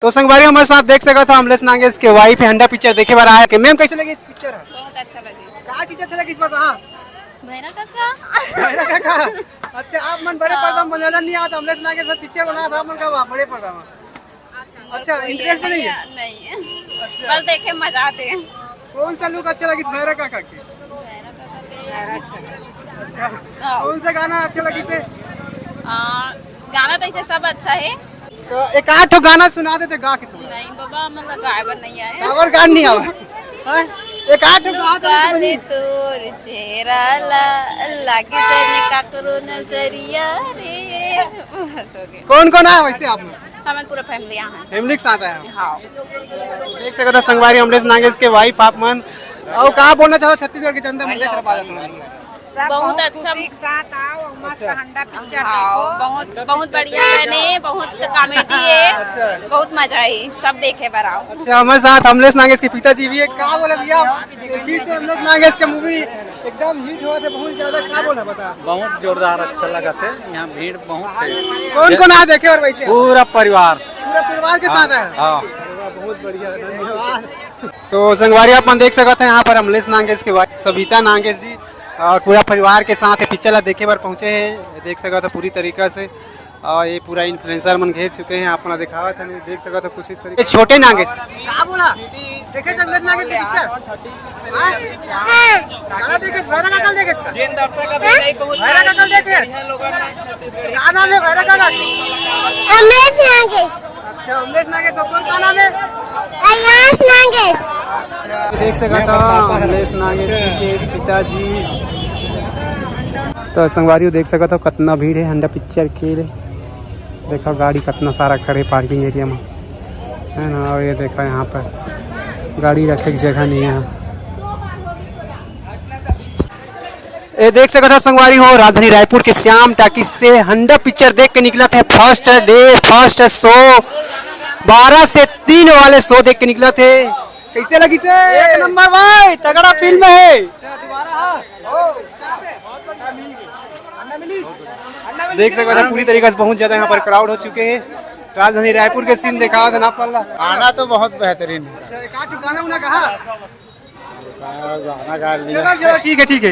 तो संगवारी हमारे साथ देख सका था अमलेश नागेश के वाइफ हंडा पिक्चर देखे बार आया कि मैम कैसे लगी इस पिक्चर? बहुत अच्छा लगे। क्या चीज अच्छा लगी इस बार? हाँ भैरा काका। भैरा काका। अच्छा आप मन बड़े पर्दा में मनोरंजन नहीं आता अमलेश नागेश बस पिक्चर बनाया था मन का बड़े पर्दा में। अच्छा इंटरेस्ट नहीं है? नहीं है। बस देखे मजा आते हैं। कौन सा लुक अच्छा लगी भैरा काका की? भैरा काका के अच्छा कौन सा गाना अच्छा लगी से? गाना तो ऐसे सब अच्छा है। तो एक आठ गाना सुना देते गा के थोड़ा। नहीं बाबा मतलब गायब नहीं आए। और गान नहीं आवा। एक आठ गा काले तोर चेहरा लागे जाने का करो नजरिया रे। बस हो गया। कौन कौन आया वैसे आप? हमें पूरा फैमिली यहाँ है। फैमिली के साथ आया। हाँ देख सकते हो संगवारी अमलेश नागेश के वाइफ आप मन और कहा बोलना चाहो छत्तीसगढ़ की जनता मुझे तरफ आ जाता बहुत अच्छा साथ आओ मस्त हंडा पिक्चर हाँ, बहुत बहुत बढ़िया गाने बहुत कॉमेडी है। अच्छा बहुत मजा आई सब देखे बार आओ। अच्छा हमारे साथ अमलेश नागेश के पिताजी भी है। क्या बोले भैया फिर से अमलेश नागेश का मूवी एकदम हिट हुआ था बहुत ज्यादा। क्या बोला बता? बहुत जोरदार अच्छा लगा थे। यहाँ भीड़ बहुत थे। कौन कौन आया देखे और वैसे? पूरा परिवार के साथ है। हाँ बहुत बढ़िया धन्यवाद। तो संगवारी आप देख सकते हैं यहाँ पर अमलेश नागेश के वाइफ सविता नागेश जी और पूरा परिवार के साथ पिक्चर देखे बार पहुँचे हैं। देख सका था पूरी तरीका से और ये पूरा इन्फ्लुएंसर मन घेर चुके हैं। अपना दिखावा था नहीं देख सका था कुछ इस तरीके छोटे नागेश। क्या बोला देखे अमलेश नागेश की पिक्चर? गाना देखे भैरा काका देखे जिन दर्शक अभी नहीं पहुंचे भैरा काका देखे लोगों ने छत्तीसगढ़ी क्या नाम है भैरा काका? अमलेश नागेश। अच्छा अमलेश नागेश और कौन का नाम है? अय्याश नागेश। देख सका था अमलेश नागेश जी के पिताजी। तो संगवारी देख सका था कितना भीड़ है हंडा पिक्चर के लिए। देखो गाड़ी कितना सारा खड़े पार्किंग एरिया में है ना। और ये देखो यहाँ पर गाड़ी रखे की जगह नहीं है। ये देख सका था संगवारी हो राजधानी रायपुर के श्याम टाकी से हंडा पिक्चर देख के निकला था। फर्स्ट डे फर्स्ट शो 12 से 3 वाले शो देख के निकला थे। कैसे लगी से? एक नंबर भाई तगड़ा फिल्म है। देख सकते हैं पूरी तरीके से बहुत ज्यादा यहाँ पर क्राउड हो चुके हैं। राजधानी रायपुर के सीन देखा था ना पल्ला। गाना तो बहुत बेहतरीन है। चलो ठीक है ठीक है।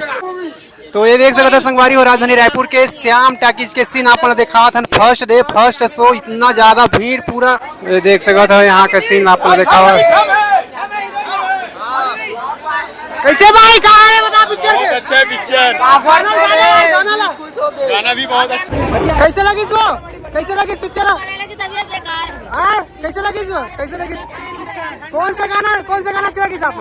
तो ये देख सकते हैं संगवारी हो राजधानी रायपुर के श्याम टाकीज के सीन आप देखा था। फर्स्ट डे फर्स्ट शो इतना ज्यादा भीड़ पूरा ये देख सकते हैं यहाँ का सीन आप देखा हुआ। कैसे भाई कहाँ है बता पिक्चर के? अच्छा पिक्चर गाना भी बहुत अच्छा। कैसे लगी इसको? कैसे लगी इस पिक्चर? कैसे लगी इसको? कैसे लगी? कौन सा गाना अच्छा लगी आप?